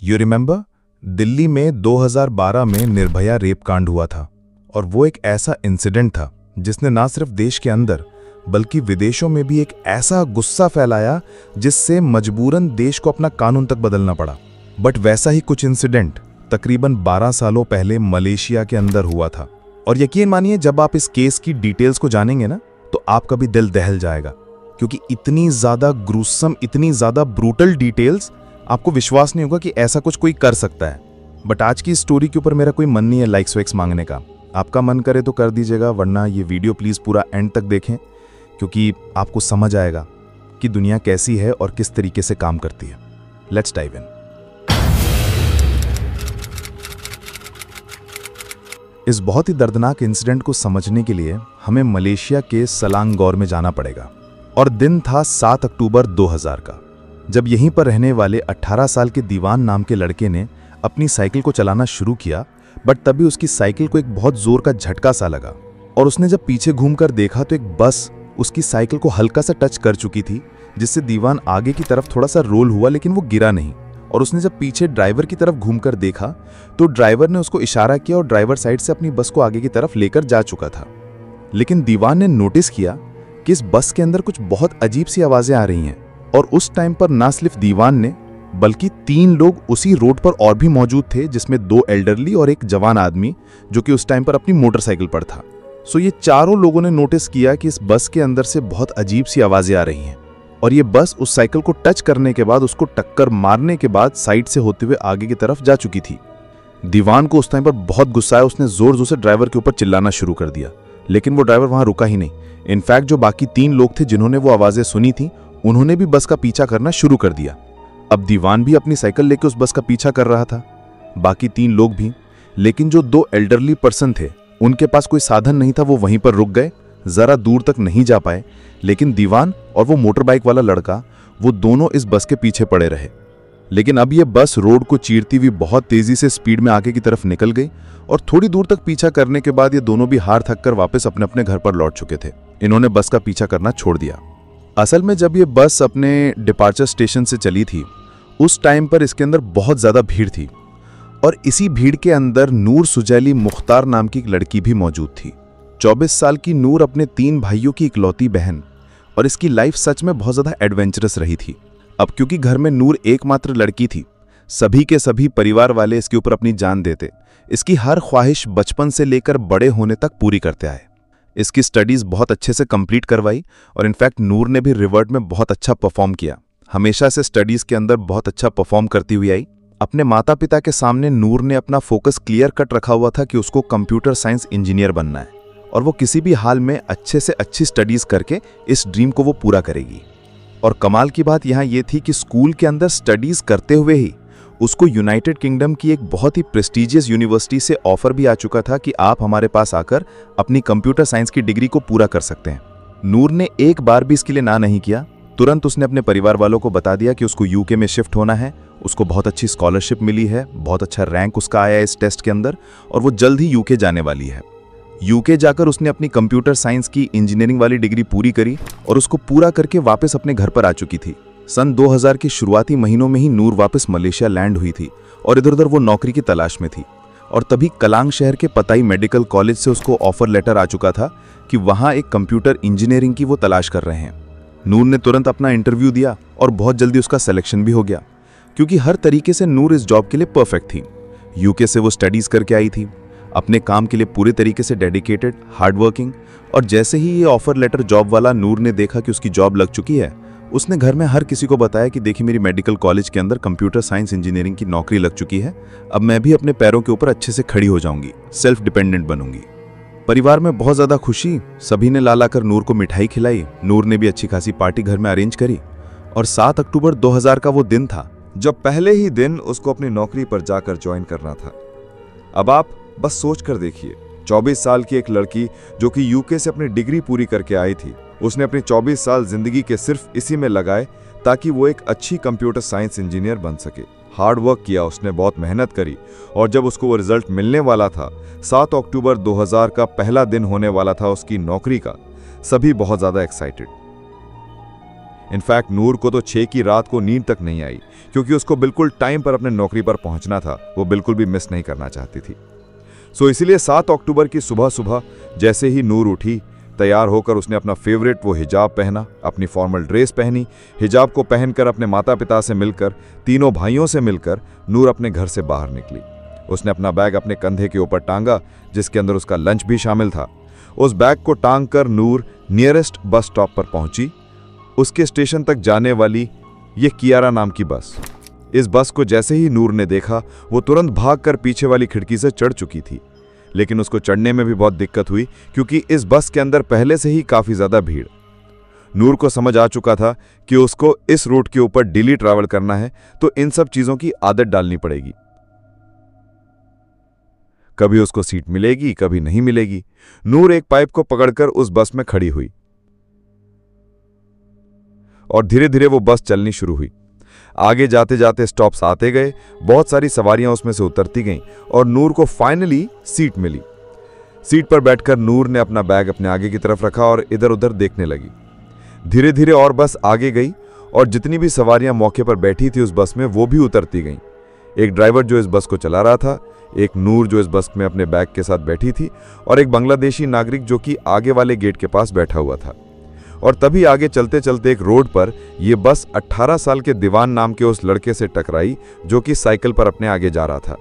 You remember, Delhi में 2012 में Nirbhaya rape कांड हुआ था और वो एक ऐसा इंसिडेंट था जिसने ना सिर्फ देश के अंदर बल्कि विदेशों में भी एक ऐसा गुस्सा फैलाया जिससे मजबूरन देश को अपना कानून तक बदलना पड़ा। बट वैसा ही कुछ इंसिडेंट तकरीबन 12 सालों पहले मलेशिया के अंदर हुआ था। और यकीन मानिए, जब आप इस केस की डिटेल्स को जानेंगे ना, तो आपका भी दिल दहल जाएगा, क्योंकि इतनी ज्यादा ग्रूसम, इतनी ज्यादा ब्रूटल डिटेल्स, आपको विश्वास नहीं होगा कि ऐसा कुछ कोई कर सकता है। बट आज की स्टोरी के ऊपर मेरा कोई मन नहीं है लाइक्स वाइक्स मांगने का। आपका मन करे तो कर दीजिएगा, वरना ये वीडियो प्लीज पूरा एंड तक देखें, क्योंकि आपको समझ आएगा कि दुनिया कैसी है और किस तरीके से काम करती है। Let's dive in. इस बहुत ही दर्दनाक इंसिडेंट को समझने के लिए हमें मलेशिया के सलांगोर में जाना पड़ेगा। और दिन था 7 अक्टूबर 2000 का, जब यहीं पर रहने वाले 18 साल के दीवान नाम के लड़के ने अपनी साइकिल को चलाना शुरू किया। बट तभी उसकी साइकिल को एक बहुत जोर का झटका सा लगा और उसने जब पीछे घूमकर देखा तो एक बस उसकी साइकिल को हल्का सा टच कर चुकी थी, जिससे दीवान आगे की तरफ थोड़ा सा रोल हुआ, लेकिन वो गिरा नहीं। और उसने जब पीछे ड्राइवर की तरफ घूमकर देखा तो ड्राइवर ने उसको इशारा किया और ड्राइवर साइड से अपनी बस को आगे की तरफ लेकर जा चुका था। लेकिन दीवान ने नोटिस किया कि इस बस के अंदर कुछ बहुत अजीब सी आवाजें आ रही हैं। और उस टाइम पर ना सिर्फ दीवान ने बल्कि 3 लोग उसी रोड पर और भी मौजूद थे, जिसमें 2 एल्डरली और एक जवान आदमी जो कि उस टाइम पर अपनी मोटरसाइकिल पर था। सो ये चारों लोगों ने नोटिस किया कि इस बस के अंदर से बहुत अजीब सी आवाजें आ रही हैं। और ये बस उस साइकिल को टच करने के बाद, उसको टक्कर मारने के बाद साइड से होते हुए आगे की तरफ जा चुकी थी। दीवान को उस टाइम पर बहुत गुस्सा आया। उसने जोर जोर से ड्राइवर के ऊपर चिल्लाना शुरू कर दिया, लेकिन वो ड्राइवर वहां रुका ही नहीं। इनफैक्ट जो बाकी 3 लोग थे जिन्होंने वो आवाजें सुनी थी, उन्होंने भी बस का पीछा करना शुरू कर दिया। अब दीवान भी अपनी साइकिल लेकर उस बस का पीछा कर रहा था, बाकी 3 लोग भी। लेकिन जो 2 एल्डरली पर्सन थे, उनके पास कोई साधन नहीं था, वो वहीं पर रुक गए, जरा दूर तक नहीं जा पाए। लेकिन दीवान और वो मोटर बाइक वाला लड़का, वो दोनों इस बस के पीछे पड़े रहे। लेकिन अब ये बस रोड को चीरती हुई बहुत तेजी से स्पीड में आगे की तरफ निकल गई और थोड़ी दूर तक पीछा करने के बाद ये दोनों भी हार थक कर वापस अपने अपने घर पर लौट चुके थे। इन्होंने बस का पीछा करना छोड़ दिया। असल में जब ये बस अपने डिपार्चर स्टेशन से चली थी, उस टाइम पर इसके अंदर बहुत ज्यादा भीड़ थी और इसी भीड़ के अंदर नूर सुजैली मुख्तार नाम की एक लड़की भी मौजूद थी। 24 साल की नूर अपने 3 भाइयों की इकलौती बहन, और इसकी लाइफ सच में बहुत ज्यादा एडवेंचरस रही थी। अब क्योंकि घर में नूर एकमात्र लड़की थी, सभी के सभी परिवार वाले इसके ऊपर अपनी जान देते, इसकी हर ख्वाहिश बचपन से लेकर बड़े होने तक पूरी करते आए। इसकी स्टडीज बहुत अच्छे से कंप्लीट करवाई और इनफैक्ट नूर ने भी रिवर्ट में बहुत अच्छा परफॉर्म किया। हमेशा से स्टडीज के अंदर बहुत अच्छा परफॉर्म करती हुई आई। अपने माता पिता के सामने नूर ने अपना फोकस क्लियर कट रखा हुआ था कि उसको कंप्यूटर साइंस इंजीनियर बनना है और वो किसी भी हाल में अच्छे से अच्छी स्टडीज करके इस ड्रीम को वो पूरा करेगी। और कमाल की बात यहाँ ये थी कि स्कूल के अंदर स्टडीज करते हुए ही उसको यूनाइटेड किंगडम की एक बहुत ही प्रेस्टिजियस यूनिवर्सिटी से ऑफर भी आ चुका था कि आप हमारे पास आकर अपनी कंप्यूटर साइंस की डिग्री को पूरा कर सकते हैं। नूर ने एक बार भी इसके लिए ना नहीं किया। तुरंत उसने अपने परिवार वालों को बता दिया कि उसको यूके में शिफ्ट होना है। उसको बहुत अच्छी स्कॉलरशिप मिली है, बहुत अच्छा रैंक उसका आया है इस टेस्ट के अंदर, और वो जल्द ही यूके जाने वाली है। यूके जाकर उसने अपनी कंप्यूटर साइंस की इंजीनियरिंग वाली डिग्री पूरी करी और उसको पूरा करके वापस अपने घर पर आ चुकी थी। सन 2000 के शुरुआती महीनों में ही नूर वापस मलेशिया लैंड हुई थी और इधर उधर वो नौकरी की तलाश में थी। और तभी कलांग शहर के पताई मेडिकल कॉलेज से उसको ऑफर लेटर आ चुका था कि वहां एक कंप्यूटर इंजीनियरिंग की वो तलाश कर रहे हैं। नूर ने तुरंत अपना इंटरव्यू दिया और बहुत जल्दी उसका सिलेक्शन भी हो गया, क्योंकि हर तरीके से नूर इस जॉब के लिए परफेक्ट थी। यूके से वो स्टडीज करके आई थी, अपने काम के लिए पूरे तरीके से डेडिकेटेड, हार्डवर्किंग। और जैसे ही ये ऑफर लेटर जॉब वाला नूर ने देखा कि उसकी जॉब लग चुकी है, उसने घर में हर किसी को बताया कि देखिए मेरी मेडिकल कॉलेज के अंदर कंप्यूटर साइंस इंजीनियरिंग की नौकरी लग चुकी है, अब मैं भी अपने पैरों के ऊपर अच्छे से खड़ी हो जाऊंगी, सेल्फ डिपेंडेंट बनूंगी। परिवार में बहुत ज्यादा खुशी, सभी ने ला लाकर नूर को मिठाई खिलाई। नूर ने भी अच्छी खासी पार्टी घर में अरेंज करी और 7 अक्टूबर 2000 का वो दिन था जब पहले ही दिन उसको अपनी नौकरी पर जाकर ज्वाइन करना था। अब आप बस सोच कर देखिए, 24 साल की एक लड़की जो कि यूके से अपनी डिग्री पूरी करके आई थी, उसने अपने 24 साल जिंदगी के सिर्फ इसी में लगाए ताकि वो एक अच्छी कंप्यूटर साइंस इंजीनियर बन सके। हार्ड वर्क किया उसने, बहुत मेहनत करी, और जब उसको वो रिजल्ट मिलने वाला था, 7 अक्टूबर 2000 का पहला दिन होने वाला था उसकी नौकरी का, सभी बहुत ज्यादा एक्साइटेड। इनफैक्ट नूर को तो 6 की रात को नींद तक नहीं आई, क्योंकि उसको बिल्कुल टाइम पर अपने नौकरी पर पहुंचना था। वो बिल्कुल भी मिस नहीं करना चाहती थी। सो इसीलिए 7 अक्टूबर की सुबह सुबह जैसे ही नूर उठी, तैयार होकर उसने अपना फेवरेट वो हिजाब पहना, अपनी फॉर्मल ड्रेस पहनी। हिजाब को पहनकर अपने माता पिता से मिलकर, तीनों भाइयों से मिलकर नूर अपने घर से बाहर निकली। उसने अपना बैग अपने कंधे के ऊपर टांगा, जिसके अंदर उसका लंच भी शामिल था। उस बैग को टांग कर नूर नियरेस्ट बस स्टॉप पर पहुंची। उसके स्टेशन तक जाने वाली ये कियारा नाम की बस। इस बस को जैसे ही नूर ने देखा, वो तुरंत भागकर पीछे वाली खिड़की से चढ़ चुकी थी। लेकिन उसको चढ़ने में भी बहुत दिक्कत हुई, क्योंकि इस बस के अंदर पहले से ही काफी ज्यादा भीड़। नूर को समझ आ चुका था कि उसको इस रूट के ऊपर डेली ट्रैवल करना है, तो इन सब चीजों की आदत डालनी पड़ेगी। कभी उसको सीट मिलेगी, कभी नहीं मिलेगी। नूर एक पाइप को पकड़कर उस बस में खड़ी हुई और धीरे धीरे वो बस चलनी शुरू हुई। आगे जाते जाते स्टॉप्स आते गए, बहुत सारी सवारियां उसमें से उतरती गईं और नूर को फाइनली सीट मिली। सीट पर बैठकर नूर ने अपना बैग अपने आगे की तरफ रखा और इधर उधर देखने लगी। धीरे धीरे और बस आगे गई और जितनी भी सवारियां मौके पर बैठी थी उस बस में, वो भी उतरती गईं। एक ड्राइवर जो इस बस को चला रहा था, एक नूर जो इस बस में अपने बैग के साथ बैठी थी, और एक बांग्लादेशी नागरिक जो कि आगे वाले गेट के पास बैठा हुआ था। और तभी आगे चलते चलते एक रोड पर यह बस 18 साल के दीवान नाम के उस लड़के से टकराई, जो कि साइकिल पर अपने आगे जा रहा था।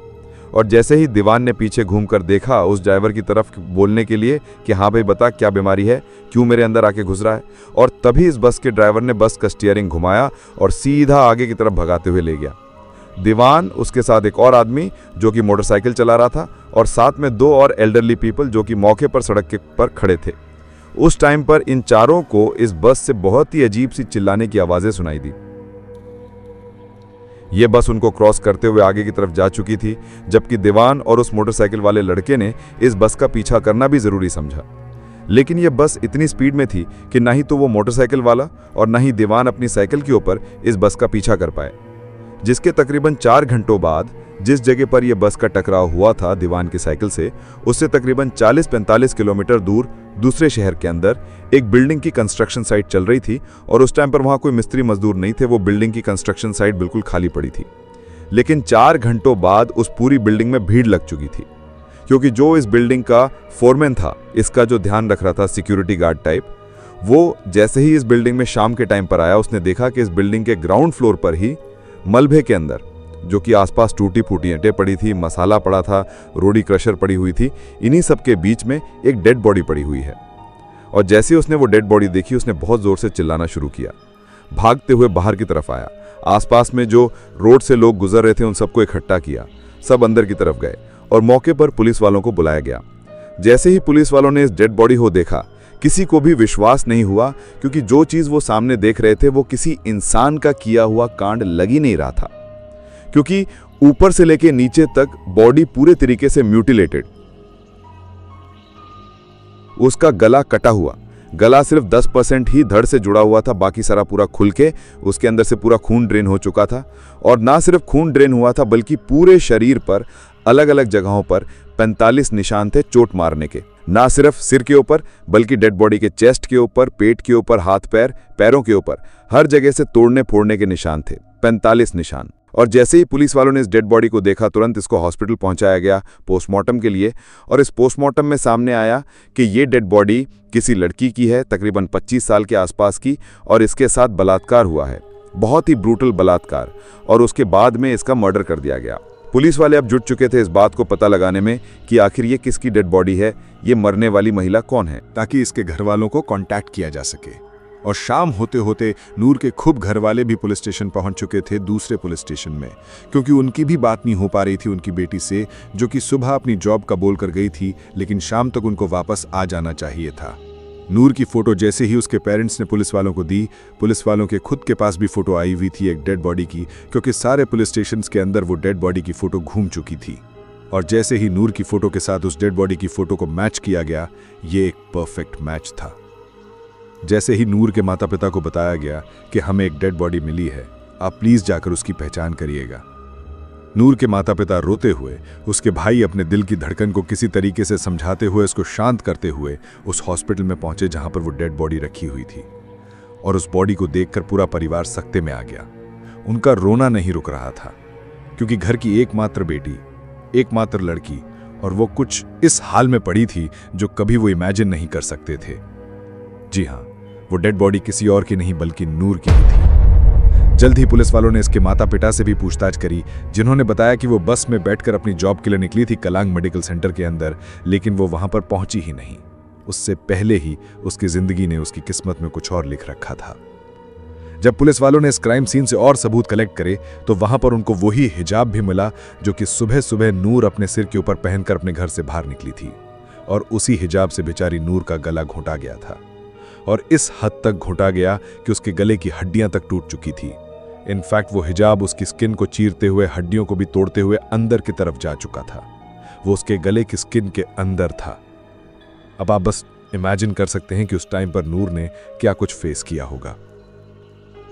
और जैसे ही दीवान ने पीछे घूमकर देखा उस ड्राइवर की तरफ बोलने के लिए कि हाँ भाई बता क्या बीमारी है, क्यों मेरे अंदर आके घुस रहा है, और तभी इस बस के ड्राइवर ने बस का स्टीयरिंग घुमाया और सीधा आगे की तरफ भगाते हुए ले गया। दीवान, उसके साथ एक और आदमी जो कि मोटरसाइकिल चला रहा था, और साथ में 2 और एल्डरली पीपल जो कि मौके पर सड़क के पर खड़े थे। उस टाइम पर इन चारों को इस बस से बहुत ही अजीब सी चिल्लाने की आवाजें सुनाई दी। यह बस उनको क्रॉस करते हुए आगे की तरफ जा चुकी थी, जबकि दीवान और उस मोटरसाइकिल वाले लड़के ने इस बस का पीछा करना भी जरूरी समझा। लेकिन यह बस इतनी स्पीड में थी कि ना ही तो वो मोटरसाइकिल वाला और ना ही दीवान अपनी साइकिल के ऊपर इस बस का पीछा कर पाए। जिसके तकरीबन 4 घंटों बाद जिस जगह पर यह बस का टकराव हुआ था दीवान की साइकिल से, उससे तकरीबन 40-45 किलोमीटर दूर दूसरे शहर के अंदर एक बिल्डिंग की कंस्ट्रक्शन साइट चल रही थी। और उस टाइम पर वहां कोई मिस्त्री मजदूर नहीं थे, वो बिल्डिंग की कंस्ट्रक्शन साइट बिल्कुल खाली पड़ी थी। लेकिन 4 घंटों बाद उस पूरी बिल्डिंग में भीड़ लग चुकी थी, क्योंकि जो इस बिल्डिंग का फोरमैन था, इसका जो ध्यान रख रहा था सिक्योरिटी गार्ड टाइप, वो जैसे ही इस बिल्डिंग में शाम के टाइम पर आया, उसने देखा कि इस बिल्डिंग के ग्राउंड फ्लोर पर ही मलबे के अंदर, जो कि आसपास टूटी फूटी ईंटें पड़ी थी, मसाला पड़ा था, रोडी क्रशर पड़ी हुई थी, इन्हीं सब के बीच में एक डेड बॉडी पड़ी हुई है। और जैसे ही उसने वो डेड बॉडी देखी, उसने बहुत जोर से चिल्लाना शुरू किया। भागते हुए बाहर की तरफ आया, आसपास में जो रोड से लोग गुजर रहे थे उन सबको इकट्ठा किया, सब अंदर की तरफ गए और मौके पर पुलिस वालों को बुलाया गया। जैसे ही पुलिस वालों ने इस डेड बॉडी को देखा, किसी को भी विश्वास नहीं हुआ, क्योंकि जो चीज वो सामने देख रहे थे वो किसी इंसान का किया हुआ कांड लग ही नहीं रहा था, क्योंकि ऊपर से लेके नीचे तक बॉडी पूरे तरीके से म्यूटिलेटेड। उसका गला कटा हुआ, गला सिर्फ 10% ही धड़ से जुड़ा हुआ था, बाकी सारा पूरा खुल के उसके अंदर से पूरा खून ड्रेन हो चुका था। और ना सिर्फ खून ड्रेन हुआ था, बल्कि पूरे शरीर पर अलग अलग जगहों पर 45 निशान थे चोट मारने के। ना सिर्फ सिर के ऊपर, बल्कि डेड बॉडी के चेस्ट के ऊपर, पेट के ऊपर, हाथ पैर, पैरों के ऊपर, हर जगह से तोड़ने फोड़ने के निशान थे, 45 निशान। और जैसे ही पुलिस वालों ने इस डेड बॉडी को देखा, तुरंत इसको हॉस्पिटल पहुंचाया गया पोस्टमार्टम के लिए। और इस पोस्टमार्टम में सामने आया कि ये डेड बॉडी किसी लड़की की है, तकरीबन 25 साल के आसपास की, और इसके साथ बलात्कार हुआ है, बहुत ही ब्रूटल बलात्कार, और उसके बाद में इसका मर्डर कर दिया गया। पुलिस वाले अब जुट चुके थे इस बात को पता लगाने में कि आखिर ये किसकी डेड बॉडी है, ये मरने वाली महिला कौन है, ताकि इसके घर वालों को कांटेक्ट किया जा सके। और शाम होते होते नूर के खूब घर वाले भी पुलिस स्टेशन पहुंच चुके थे, दूसरे पुलिस स्टेशन में, क्योंकि उनकी भी बात नहीं हो पा रही थी उनकी बेटी से, जो कि सुबह अपनी जॉब का बोल कर गई थी, लेकिन शाम तक उनको वापस आ जाना चाहिए था। नूर की फोटो जैसे ही उसके पेरेंट्स ने पुलिस वालों को दी, पुलिस वालों के खुद के पास भी फोटो आई हुई थी एक डेड बॉडी की, क्योंकि सारे पुलिस स्टेशन के अंदर वो डेड बॉडी की फोटो घूम चुकी थी। और जैसे ही नूर की फोटो के साथ उस डेड बॉडी की फोटो को मैच किया गया, ये एक परफेक्ट मैच था। जैसे ही नूर के माता पिता को बताया गया कि हमें एक डेड बॉडी मिली है, आप प्लीज जाकर उसकी पहचान करिएगा। नूर के माता पिता रोते हुए, उसके भाई अपने दिल की धड़कन को किसी तरीके से समझाते हुए, उसको शांत करते हुए उस हॉस्पिटल में पहुंचे जहां पर वो डेड बॉडी रखी हुई थी। और उस बॉडी को देखकर पूरा परिवार सकते में आ गया। उनका रोना नहीं रुक रहा था, क्योंकि घर की एकमात्र बेटी, एकमात्र लड़की, और वो कुछ इस हाल में पड़ी थी जो कभी वो इमेजिन नहीं कर सकते थे। जी हाँ, वो डेड बॉडी किसी और की नहीं बल्कि नूर की ही थी। जल्द ही पुलिस वालों ने इसके माता पिता से भी पूछताछ करी, जिन्होंने बताया कि वो बस में बैठकर अपनी जॉब के लिए निकली थी कलांग मेडिकल सेंटर के अंदर, लेकिन वो वहां पर पहुंची ही नहीं। उससे पहले ही उसकी जिंदगी ने उसकी किस्मत में कुछ और लिख रखा था। जब पुलिस वालों ने इस क्राइम सीन से और सबूत कलेक्ट करे तो वहां पर उनको वही हिजाब भी मिला जो कि सुबह सुबह नूर अपने सिर के ऊपर पहनकर अपने घर से बाहर निकली थी, और उसी हिजाब से बेचारी नूर का गला घोंटा गया था, और इस हद तक घोंटा गया कि उसके गले की हड्डियां तक टूट चुकी थी। इनफैक्ट वो हिजाब उसकी स्किन को चीरते हुए, हड्डियों को भी तोड़ते हुए अंदर की तरफ जा चुका था। वो उसके गले की स्किन के अंदर था। अब आप बस इमेजिन कर सकते हैं कि उस टाइम पर नूर ने क्या कुछ फेस किया होगा।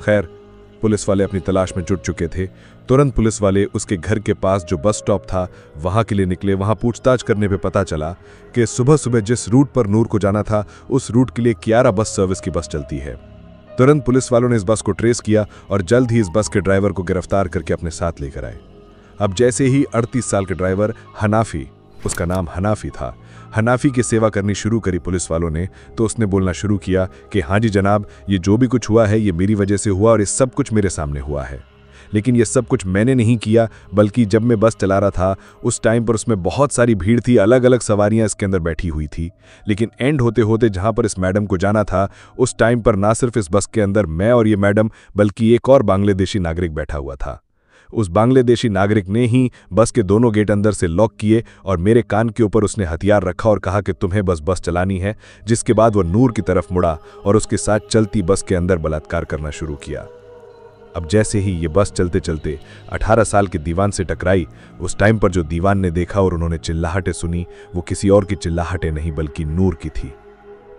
खैर, पुलिस वाले अपनी तलाश में जुट चुके थे। तुरंत पुलिस वाले उसके घर के पास जो बस स्टॉप था वहां के लिए निकले। वहां पूछताछ करने पे पता चला कि सुबह सुबह जिस रूट पर नूर को जाना था उस रूट के लिए कियारा बस सर्विस की बस चलती है। तुरंत पुलिस वालों ने इस बस को ट्रेस किया और जल्द ही इस बस के ड्राइवर को गिरफ्तार करके अपने साथ लेकर आए। अब जैसे ही 38 साल के ड्राइवर हनाफी, उसका नाम हनाफी था, हनाफी की सेवा करनी शुरू करी पुलिस वालों ने, तो उसने बोलना शुरू किया कि हाँ जी जनाब, ये जो भी कुछ हुआ है ये मेरी वजह से हुआ और ये सब कुछ मेरे सामने हुआ है। लेकिन ये सब कुछ मैंने नहीं किया, बल्कि जब मैं बस चला रहा था उस टाइम पर उसमें बहुत सारी भीड़ थी, अलग अलग सवारियां इसके अंदर बैठी हुई थी। लेकिन एंड होते होते जहां पर इस मैडम को जाना था उस टाइम पर ना सिर्फ इस बस के अंदर मैं और ये मैडम बल्कि एक और बांग्लादेशी नागरिक बैठा हुआ था। उस बांग्लादेशी नागरिक ने ही बस के दोनों गेट अंदर से लॉक किए और मेरे कान के ऊपर उसने हथियार रखा और कहा कि तुम्हें बस चलानी है। जिसके बाद वो नूर की तरफ मुड़ा और उसके साथ चलती बस के अंदर बलात्कार करना शुरू किया। अब जैसे ही ये बस चलते चलते 18 साल के दीवान से टकराई, उस टाइम पर जो दीवान ने देखा और उन्होंने चिल्लाहटें सुनी वो किसी और की चिल्लाहटें नहीं बल्कि नूर की थी।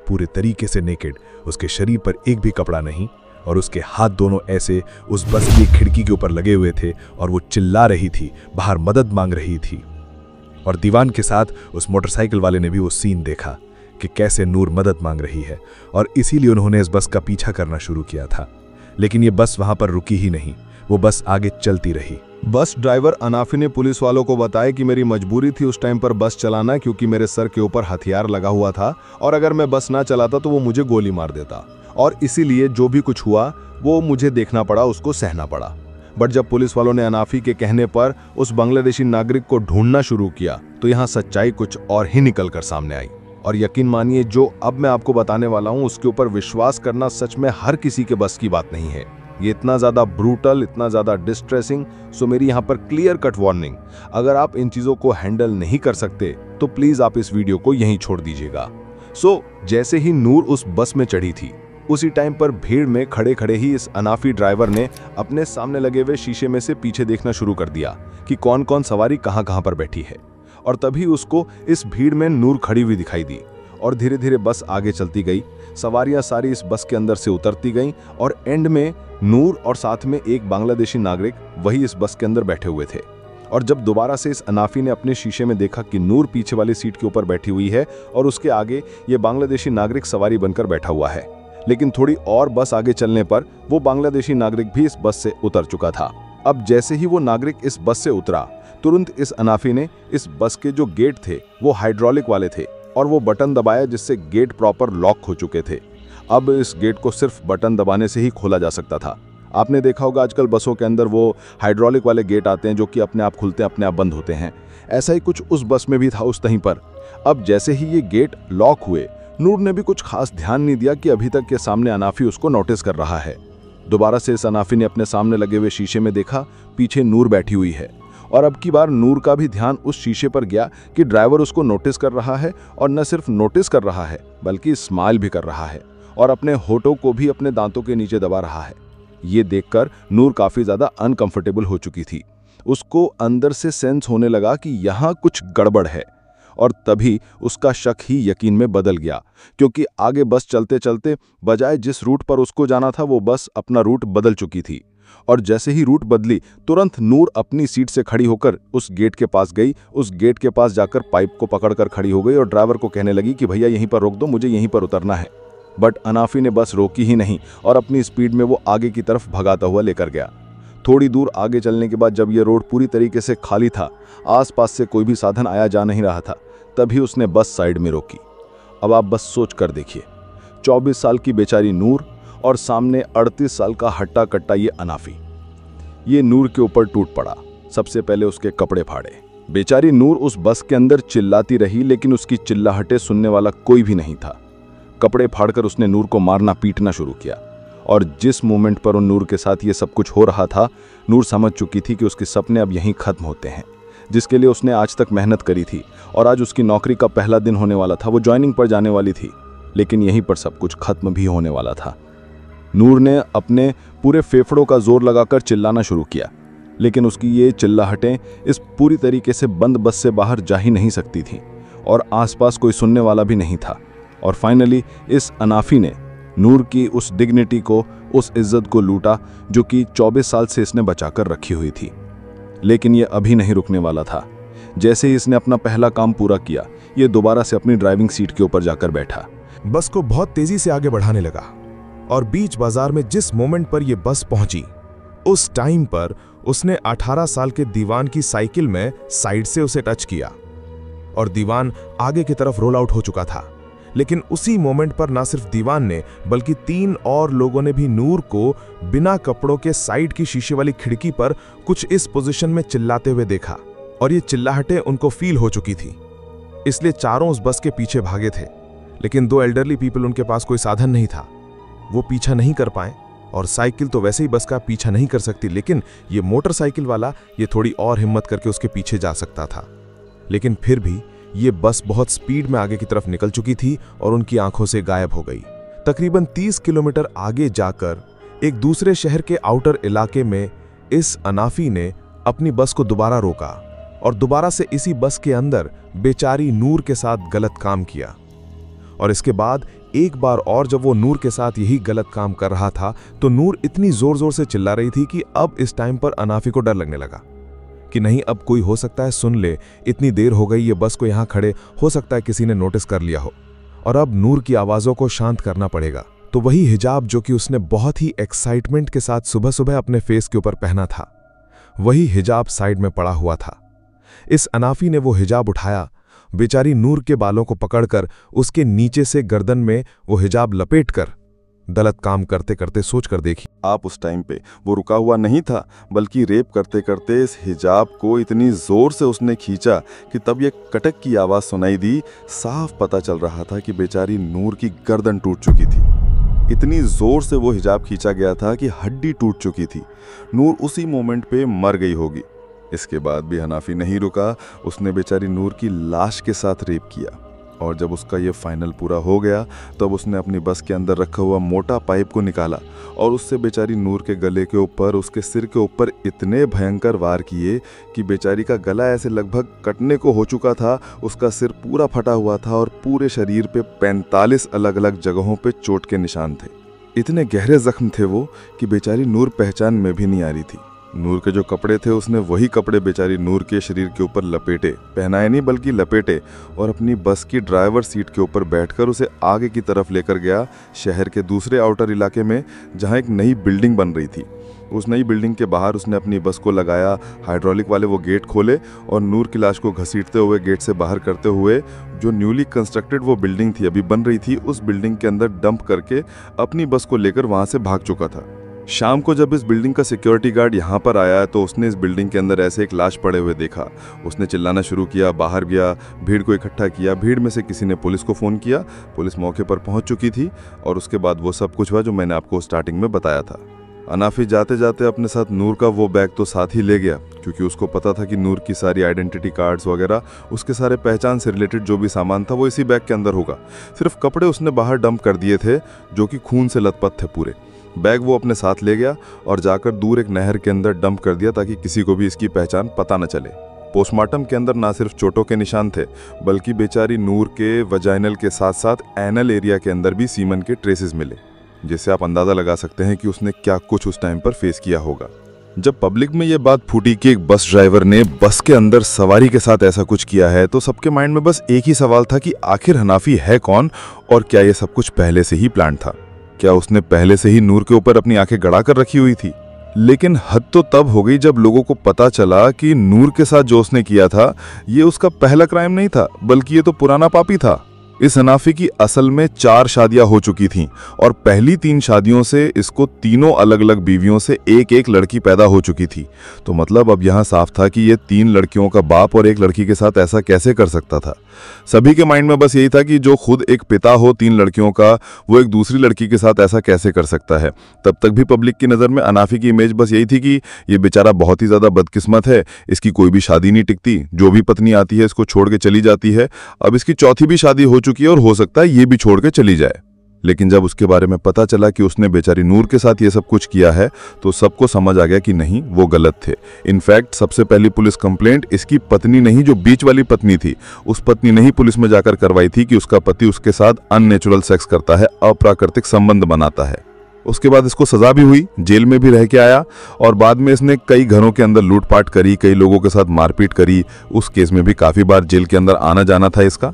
पूरे तरीके से नेकेड, उसके शरीर पर एक भी कपड़ा नहीं और उसके हाथ दोनों ऐसे उस बस की खिड़की के ऊपर लगे हुए थे और वो चिल्ला रही थी, बाहर मदद मांग रही थी। और दीवान के साथ उस मोटरसाइकिल वाले ने भी वो सीन देखा कि कैसे नूर मदद मांग रही है, और इसीलिए उन्होंने इस बस का पीछा करना शुरू किया था। लेकिन ये बस वहां पर रुकी ही नहीं, वो बस आगे चलती रही। बस ड्राइवर अनाफी ने पुलिस वालों को बताया कि मेरी मजबूरी थी उस टाइम पर बस चलाना, क्योंकि मेरे सर के ऊपर हथियार लगा हुआ था और अगर मैं बस ना चलाता तो वो मुझे गोली मार देता, और इसीलिए जो भी कुछ हुआ वो मुझे देखना पड़ा, उसको सहना पड़ा। बट जब पुलिस वालों ने अनाफी के कहने पर उस बांग्लादेशी नागरिक को ढूंढना शुरू किया तो यहाँ सच्चाई कुछ और ही निकल कर सामने आई। और यकीन मानिए, जो अब मैं आपको बताने वाला हूँ उसके ऊपर विश्वास करना सच में हर किसी के बस की बात नहीं है। ये इतना ज़्यादा ब्रूटल, इतना ज़्यादा डिस्ट्रेसिंग, सो मेरी यहाँ पर क्लियर कट वार्निंग, अगर आप इन चीज़ों को हैंडल नहीं कर सकते तो प्लीज़ आप इस वीडियो को यहीं छोड़ दीजिएगा। जैसे ही नूर उस बस में चढ़ी थी उसी टाइम पर भीड़ में खड़े खड़े ही इस अनाफी ड्राइवर ने अपने सामने लगे हुए शीशे में से पीछे देखना शुरू कर दिया कि कौन कौन सवारी कहाँ कहाँ पर बैठी है। और तभी उसको इस भीड़ में नूर खड़ी हुई दिखाई दी और धीरे धीरे बस आगे चलती गई। सवारियां सारी इस बस के अंदर से उतरती गईं और एंड में नूर और साथ में एक बांग्लादेशी नागरिक वही इस बस के अंदर बैठे हुए थे। और जब दोबारा से इस अनाफी ने अपने शीशे में देखा कि नूर पीछे वाली सीट के ऊपर बैठी हुई है और उसके आगे ये बांग्लादेशी नागरिक सवारी बनकर बैठा हुआ है, लेकिन थोड़ी और बस आगे चलने पर वो बांग्लादेशी नागरिक भी इस बस से उतर चुका था। अब जैसे ही वो नागरिक इस बस से उतरा, तुरंत इस अनाफी ने इस बस के जो गेट थे वो हाइड्रोलिक वाले थे और वो बटन दबाया जिससे गेट प्रॉपर लॉक हो चुके थे। अब इस गेट को सिर्फ बटन दबाने से ही खोला जा सकता था। आपने देखा होगा आजकल बसों के अंदर वो हाइड्रोलिक वाले गेट आते हैं जो कि अपने आप खुलते हैं, अपने आप बंद होते हैं। ऐसा ही कुछ उस बस में भी था उस तहीं पर। अब जैसे ही ये गेट लॉक हुए, नूर ने भी कुछ खास ध्यान नहीं दिया कि अभी तक के सामने अनाफी उसको नोटिस कर रहा है। दोबारा से इस अनाफी ने अपने सामने लगे हुए शीशे में देखा, पीछे नूर बैठी हुई है। और अब की बार नूर का भी ध्यान उस शीशे पर गया कि ड्राइवर उसको नोटिस कर रहा है, और न सिर्फ नोटिस कर रहा है बल्कि स्माइल भी कर रहा है और अपने होठों को भी अपने दांतों के नीचे दबा रहा है। ये देखकर नूर काफी ज्यादा अनकंफर्टेबल हो चुकी थी। उसको अंदर से सेंस होने लगा कि यहाँ कुछ गड़बड़ है, और तभी उसका शक ही यकीन में बदल गया, क्योंकि आगे बस चलते चलते बजाय जिस रूट पर उसको जाना था वो बस अपना रूट बदल चुकी थी। और जैसे ही रूट बदली, तुरंत नूर अपनी सीट से खड़ी होकर उस गेट के पास गई। उस गेट के पास जाकर पाइप को पकड़कर खड़ी हो गई और ड्राइवर को कहने लगी कि भैया यहीं पर रोक दो, मुझे यहीं पर उतरना है। बट अनाफी ने बस रोकी ही नहीं और अपनी स्पीड में वो आगे की तरफ भगाता हुआ लेकर गया। थोड़ी दूर आगे चलने के बाद जब ये रोड पूरी तरीके से खाली था, आसपास से कोई भी साधन आया जा नहीं रहा था, तभी उसने बस साइड में रोकी। अब आप बस सोच कर देखिए, 24 साल की बेचारी नूर और सामने 38 साल का हट्टा कट्टा ये अनाफी। ये नूर के ऊपर टूट पड़ा। सबसे पहले उसके कपड़े फाड़े। बेचारी नूर उस बस के अंदर चिल्लाती रही, लेकिन उसकी चिल्लाहटें सुनने वाला कोई भी नहीं था। कपड़े फाड़कर उसने नूर को मारना पीटना शुरू किया, और जिस मोमेंट पर उन नूर के साथ ये सब कुछ हो रहा था, नूर समझ चुकी थी कि उसके सपने अब यहीं खत्म होते हैं, जिसके लिए उसने आज तक मेहनत करी थी, और आज उसकी नौकरी का पहला दिन होने वाला था। वो ज्वाइनिंग पर जाने वाली थी, लेकिन यहीं पर सब कुछ खत्म भी होने वाला था। नूर ने अपने पूरे फेफड़ों का जोर लगाकर चिल्लाना शुरू किया, लेकिन उसकी ये चिल्लाहटें इस पूरी तरीके से बंद बस से बाहर जा ही नहीं सकती थीं, और आसपास कोई सुनने वाला भी नहीं था। और फाइनली इस अनाफी ने नूर की उस डिग्निटी को, उस इज्जत को लूटा जो कि 24 साल से इसने बचाकर रखी हुई थी। लेकिन ये अभी नहीं रुकने वाला था। जैसे ही इसने अपना पहला काम पूरा किया, ये दोबारा से अपनी ड्राइविंग सीट के ऊपर जाकर बैठा। बस को बहुत तेजी से आगे बढ़ाने लगा, और बीच बाजार में जिस मोमेंट पर यह बस पहुंची, उस टाइम पर उसने 18 साल के दीवान की साइकिल में साइड से उसे टच किया, और दीवान आगे की तरफ रोल आउट हो चुका था। लेकिन उसी मोमेंट पर ना सिर्फ दीवान ने, बल्कि 3 और लोगों ने भी नूर को बिना कपड़ों के साइड की शीशे वाली खिड़की पर कुछ इस पोजीशन में चिल्लाते हुए देखा, और ये चिल्लाहटें उनको फील हो चुकी थी। इसलिए चारों उस बस के पीछे भागे थे, लेकिन 2 एल्डरली पीपल, उनके पास कोई साधन नहीं था, वो पीछा नहीं कर पाए। और साइकिल तो वैसे ही बस का पीछा नहीं कर सकती, लेकिन ये मोटरसाइकिल वाला ये थोड़ी और हिम्मत करके उसके पीछे जा सकता था। लेकिन फिर भी ये बस बहुत स्पीड में आगे की तरफ निकल चुकी थी और उनकी आंखों से गायब हो गई। तकरीबन 30 किलोमीटर आगे जाकर एक दूसरे शहर के आउटर इलाके में इस अनाफी ने अपनी बस को दोबारा रोका, और दोबारा से इसी बस के अंदर बेचारी नूर के साथ गलत काम किया। और इसके बाद एक बार और जब वो नूर के साथ यही गलत काम कर रहा था, तो नूर इतनी जोर जोर से चिल्ला रही थी कि अब इस टाइम पर अनाफी को डर लगने लगा कि नहीं, अब कोई हो सकता है सुन ले, इतनी देर हो गई ये बस को यहाँ खड़े, हो सकता है किसी ने नोटिस कर लिया हो, और अब नूर की आवाज़ों को शांत करना पड़ेगा। तो वही हिजाब जो कि उसने बहुत ही एक्साइटमेंट के साथ सुबह सुबह अपने फेस के ऊपर पहना था, वही हिजाब साइड में पड़ा हुआ था। इस अनाफी ने वो हिजाब उठाया, बेचारी नूर के बालों को पकड़कर उसके नीचे से गर्दन में वो हिजाब लपेटकर गलत काम करते करते सोच कर देखी। आप उस टाइम पे वो रुका हुआ नहीं था, बल्कि रेप करते करते इस हिजाब को इतनी जोर से उसने खींचा कि तब ये कटक की आवाज़ सुनाई दी। साफ पता चल रहा था कि बेचारी नूर की गर्दन टूट चुकी थी। इतनी जोर से वो हिजाब खींचा गया था कि हड्डी टूट चुकी थी। नूर उसी मोमेंट पे मर गई होगी। इसके बाद भी अनाफी नहीं रुका, उसने बेचारी नूर की लाश के साथ रेप किया, और जब उसका ये फाइनल पूरा हो गया तब उसने अपनी बस के अंदर रखा हुआ मोटा पाइप को निकाला और उससे बेचारी नूर के गले के ऊपर, उसके सिर के ऊपर इतने भयंकर वार किए कि बेचारी का गला ऐसे लगभग कटने को हो चुका था। उसका सिर पूरा फटा हुआ था और पूरे शरीर पे 45 अलग अलग जगहों पे चोट के निशान थे। इतने गहरे जख्म थे वो कि बेचारी नूर पहचान में भी नहीं आ रही थी। नूर के जो कपड़े थे उसने वही कपड़े बेचारी नूर के शरीर के ऊपर लपेटे, पहनाए नहीं बल्कि लपेटे, और अपनी बस की ड्राइवर सीट के ऊपर बैठकर उसे आगे की तरफ लेकर गया, शहर के दूसरे आउटर इलाके में जहां एक नई बिल्डिंग बन रही थी। उस नई बिल्डिंग के बाहर उसने अपनी बस को लगाया, हाइड्रोलिक वाले वो गेट खोले और नूर की लाश को घसीटते हुए गेट से बाहर करते हुए जो न्यूली कंस्ट्रक्टेड वो बिल्डिंग थी, अभी बन रही थी, उस बिल्डिंग के अंदर डंप करके अपनी बस को लेकर वहां से भाग चुका था। शाम को जब इस बिल्डिंग का सिक्योरिटी गार्ड यहाँ पर आया तो उसने इस बिल्डिंग के अंदर ऐसे एक लाश पड़े हुए देखा। उसने चिल्लाना शुरू किया, बाहर गया, भीड़ को इकट्ठा किया। भीड़ में से किसी ने पुलिस को फ़ोन किया। पुलिस मौके पर पहुँच चुकी थी और उसके बाद वो सब कुछ हुआ जो मैंने आपको स्टार्टिंग में बताया था। अनाफी जाते जाते अपने साथ नूर का वो बैग तो साथ ही ले गया, क्योंकि उसको पता था कि नूर की सारी आइडेंटिटी कार्ड्स वगैरह, उसके सारे पहचान से रिलेटेड जो भी सामान था वो इसी बैग के अंदर होगा। सिर्फ कपड़े उसने बाहर डंप कर दिए थे जो कि खून से लथपथ थे पूरे। बैग वो अपने साथ ले गया और जाकर दूर एक नहर के अंदर डंप कर दिया ताकि किसी को भी इसकी पहचान पता न चले। पोस्टमार्टम के अंदर ना सिर्फ चोटों के निशान थे, बल्कि बेचारी नूर के वजाइनल के साथ साथ एनल एरिया के अंदर भी सीमन के ट्रेसेस मिले, जिससे आप अंदाज़ा लगा सकते हैं कि उसने क्या कुछ उस टाइम पर फेस किया होगा। जब पब्लिक में ये बात फूटी कि एक बस ड्राइवर ने बस के अंदर सवारी के साथ ऐसा कुछ किया है, तो सबके माइंड में बस एक ही सवाल था कि आखिर हनाफी है कौन और क्या ये सब कुछ पहले से ही प्लान था। क्या उसने पहले से ही नूर के ऊपर अपनी आंखें गड़ा कर रखी हुई थी? लेकिन हद तो तब हो गई जब लोगों को पता चला कि नूर के साथ जो उसने किया था ये उसका पहला क्राइम नहीं था, बल्कि ये तो पुराना पापी था। इस हनाफी की असल में 4 शादियां हो चुकी थीं और पहली 3 शादियों से इसको तीनों अलग अलग बीवियों से एक एक लड़की पैदा हो चुकी थी। तो मतलब अब यहाँ साफ था कि ये 3 लड़कियों का बाप और एक लड़की के साथ ऐसा कैसे कर सकता था। सभी के माइंड में बस यही था कि जो खुद एक पिता हो 3 लड़कियों का, वो एक दूसरी लड़की के साथ ऐसा कैसे कर सकता है। तब तक भी पब्लिक की नज़र में हनाफी की इमेज बस यही थी कि ये बेचारा बहुत ही ज़्यादा बदकिस्मत है, इसकी कोई भी शादी नहीं टिकती, जो भी पत्नी आती है इसको छोड़ के चली जाती है। अब इसकी चौथी भी शादी हो चुकी है और हो सकता है ये भी छोड़ के चली जाए। लेकिन जब उसके बारे में पता चला कि उसने बेचारी नूर के साथ ये सब कुछ किया है, तो सबको समझ आ गया कि नहीं, वो गलत थे। इनफैक्ट सबसे पहली पुलिस कंप्लेंट इसकी पत्नी नहीं, जो बीच वाली पत्नी थी, उस पत्नी ने ही पुलिस में जाकर करवाई थी कि उसका पति उसके साथ अननेचुरल सेक्स करता है, अप्राकृतिक संबंध बनाता है। उसके बाद इसको सजा भी हुई, जेल में भी रह के आया और बाद में इसने कई घरों के अंदर लूटपाट करी, कई लोगों के साथ मारपीट करी। उस केस में भी काफी बार जेल के अंदर आना जाना था इसका।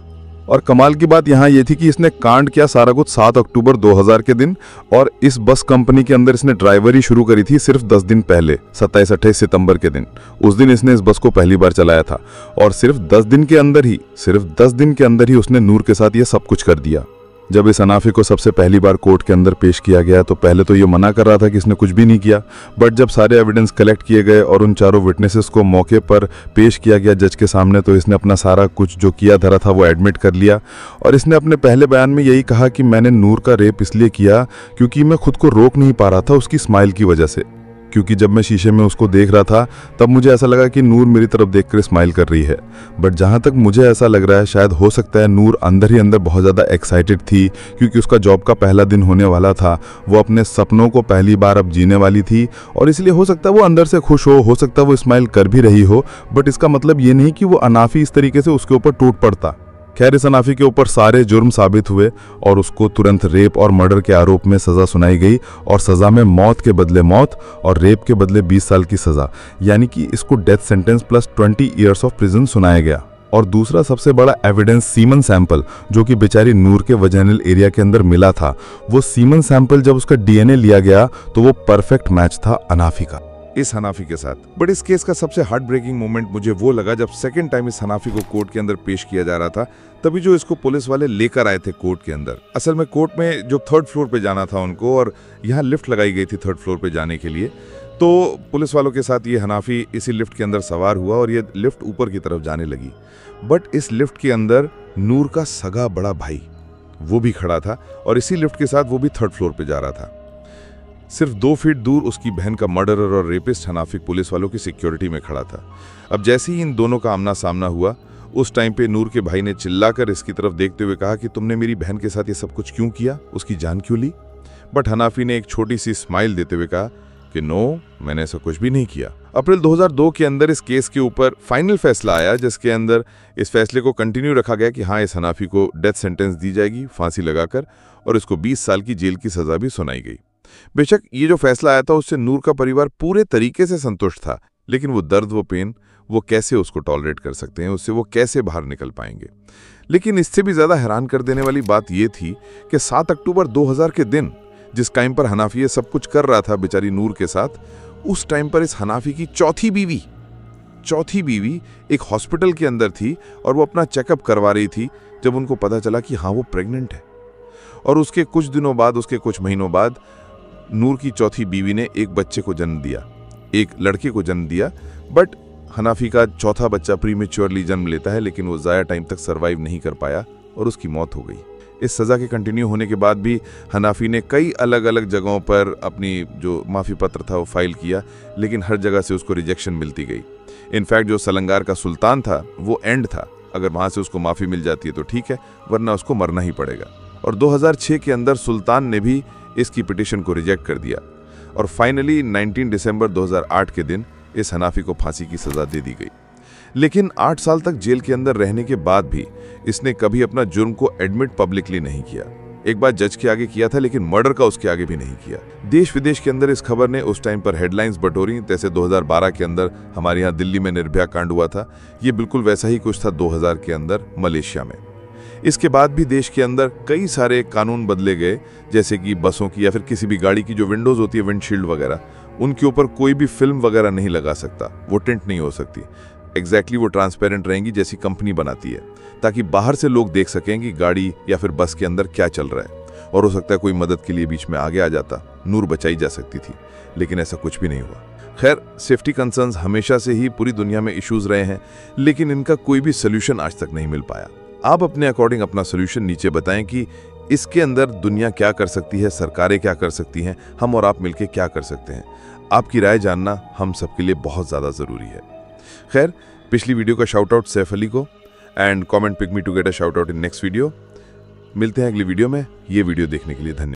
और कमाल की बात यहाँ ये थी कि इसने कांड किया सारा कुछ 7 अक्टूबर 2000 के दिन, और इस बस कंपनी के अंदर इसने ड्राइवरी शुरू करी थी सिर्फ 10 दिन पहले, 27-28 सितंबर के दिन। उस दिन इसने इस बस को पहली बार चलाया था और सिर्फ 10 दिन के अंदर ही उसने नूर के साथ ये सब कुछ कर दिया। जब इस हनाफी को सबसे पहली बार कोर्ट के अंदर पेश किया गया तो पहले तो ये मना कर रहा था कि इसने कुछ भी नहीं किया, बट जब सारे एविडेंस कलेक्ट किए गए और उन चारों विटनेसेस को मौके पर पेश किया गया जज के सामने, तो इसने अपना सारा कुछ जो किया धरा था वो एडमिट कर लिया। और इसने अपने पहले बयान में यही कहा कि मैंने नूर का रेप इसलिए किया क्योंकि मैं खुद को रोक नहीं पा रहा था उसकी स्माइल की वजह से। क्योंकि जब मैं शीशे में उसको देख रहा था तब मुझे ऐसा लगा कि नूर मेरी तरफ देखकर स्माइल कर रही है, बट जहाँ तक मुझे ऐसा लग रहा है शायद हो सकता है नूर अंदर ही अंदर बहुत ज़्यादा एक्साइटेड थी, क्योंकि उसका जॉब का पहला दिन होने वाला था, वो अपने सपनों को पहली बार अब जीने वाली थी और इसलिए हो सकता है वो अंदर से खुश हो सकता है वो स्माइल कर भी रही हो, बट इसका मतलब ये नहीं कि वो अनाफी इस तरीके से उसके ऊपर टूट पड़ता। खैर, इस हनाफी के ऊपर सारे जुर्म साबित हुए और उसको तुरंत रेप और मर्डर के आरोप में सजा सुनाई गई, और सजा में मौत के बदले मौत और रेप के बदले 20 साल की सजा, यानी कि इसको death sentence plus 20 years of prison सुनाया गया। और दूसरा सबसे बड़ा एविडेंस सीमन सैंपल, जो कि बेचारी नूर के वजाइनल एरिया के अंदर मिला था, वो सीमन सैंपल जब उसका डीएनए लिया गया तो वो परफेक्ट मैच था हनाफी का, इस हनाफी के साथ। बट इस केस का सबसे हार्ट ब्रेकिंग मोमेंट मुझे वो लगा जब सेकंड टाइम इस हनाफी को कोर्ट के अंदर पेश किया जा रहा था, तभी जो इसको पुलिस वाले लेकर आए थे कोर्ट के अंदर। असल में कोर्ट में जो 3rd फ्लोर पे जाना था उनको, और यहाँ लिफ्ट लगाई गई थी 3rd फ्लोर पे जाने के लिए, तो पुलिस वालों के साथ ये हनाफी इसी लिफ्ट के अंदर सवार हुआ और ये लिफ्ट ऊपर की तरफ जाने लगी। बट इस लिफ्ट के अंदर नूर का सगा बड़ा भाई वो भी खड़ा था और इसी लिफ्ट के साथ वो भी 3rd फ्लोर पे जा रहा था। सिर्फ 2 फीट दूर उसकी बहन का मर्डरर और रेपिस्ट हनाफी पुलिस वालों की सिक्योरिटी में खड़ा था। अब जैसे ही इन दोनों का आमना सामना हुआ, उस टाइम पे नूर के भाई ने चिल्लाकर इसकी तरफ देखते हुए कहा कि तुमने मेरी बहन के साथ ये सब कुछ क्यों किया, उसकी जान क्यों ली? बट हनाफी ने एक छोटी सी स्माइल देते हुए कहा कि नो, मैंने ऐसा कुछ भी नहीं किया। अप्रैल 2002 के अंदर इस केस के ऊपर फाइनल फैसला आया, जिसके अंदर इस फैसले को कंटिन्यू रखा गया कि हाँ, इस हनाफी को डेथ सेंटेंस दी जाएगी फांसी लगाकर, और इसको 20 साल की जेल की सजा भी सुनाई गई। बेशक ये जो फैसला आया था उससे नूर का परिवार पूरे तरीके से संतुष्ट था, लेकिन वो दर्द, वो पेन, वो कैसे उसको टॉलरेट कर सकते हैं, उससे वो कैसे बाहर निकल पाएंगे। लेकिन इससे भी ज्यादा हैरान कर देने वाली बात ये थी कि 7 अक्टूबर 2000 के दिन, जिस टाइम पर हनाफी ये सब कुछ कर रहा था बेचारी नूर के साथ, उस टाइम पर इस हनाफी की चौथी बीवी एक हॉस्पिटल के अंदर थी और वो अपना चेकअप करवा रही थी जब उनको पता चला कि हाँ, वो प्रेग्नेंट है। और उसके कुछ दिनों बाद, उसके कुछ महीनों बाद नूर की चौथी बीवी ने एक बच्चे को जन्म दिया, एक लड़के को जन्म दिया। बट हनाफी का चौथा बच्चा प्रीमेच्योरली जन्म लेता है, लेकिन वो ज़्यादा टाइम तक सरवाइव नहीं कर पाया और उसकी मौत हो गई। इस सज़ा के कंटिन्यू होने के बाद भी हनाफी ने कई अलग अलग जगहों पर अपनी जो माफ़ी पत्र था वो फाइल किया, लेकिन हर जगह से उसको रिजेक्शन मिलती गई। इनफैक्ट जो सलंगार का सुल्तान था वो एंड था, अगर वहाँ से उसको माफ़ी मिल जाती है तो ठीक है, वरना उसको मरना ही पड़ेगा। और 2006 के अंदर सुल्तान ने भी इसकी पिटीशन को रिजेक्ट कर दिया और फाइनली 19 दिसंबर 2008 के दिन इस हनाफी को फांसी की सजा दे दी गई। लेकिन 8 साल तक जेल के अंदर रहने के बाद भी इसने कभी अपना जुर्म को एडमिट पब्लिकली नहीं किया। एक बार जज के आगे किया था, लेकिन मर्डर का उसके आगे भी नहीं किया। देश विदेश के अंदर इस खबर ने उस टाइम पर हेडलाइंस बटोरी। जैसे 2012 के अंदर हमारे यहाँ दिल्ली में निर्भया कांड हुआ था, ये बिल्कुल वैसा ही कुछ था 2000 के अंदर मलेशिया में। इसके बाद भी देश के अंदर कई सारे कानून बदले गए, जैसे कि बसों की या फिर किसी भी गाड़ी की जो विंडोज होती है, विंडशील्ड वगैरह, उनके ऊपर कोई भी फिल्म वगैरह नहीं लगा सकता, वो टिंट नहीं हो सकती। एग्जैक्टली वो ट्रांसपेरेंट रहेंगी जैसी कंपनी बनाती है, ताकि बाहर से लोग देख सकें कि गाड़ी या फिर बस के अंदर क्या चल रहा है। और हो सकता है कोई मदद के लिए बीच में आगे आ जाता, नूर बचाई जा सकती थी, लेकिन ऐसा कुछ भी नहीं हुआ। खैर, सेफ्टी कंसर्न्स हमेशा से ही पूरी दुनिया में इश्यूज रहे हैं, लेकिन इनका कोई भी सोल्यूशन आज तक नहीं मिल पाया। आप अपने अकॉर्डिंग अपना सोल्यूशन नीचे बताएं कि इसके अंदर दुनिया क्या कर सकती है, सरकारें क्या कर सकती हैं, हम और आप मिलकर क्या कर सकते हैं। आपकी राय जानना हम सबके लिए बहुत ज़्यादा ज़रूरी है। खैर, पिछली वीडियो का शाउट आउट सैफ अली को, and comment pick me to get a shout out in next video. मिलते हैं अगली वीडियो में। ये वीडियो देखने के लिए धन्यवाद।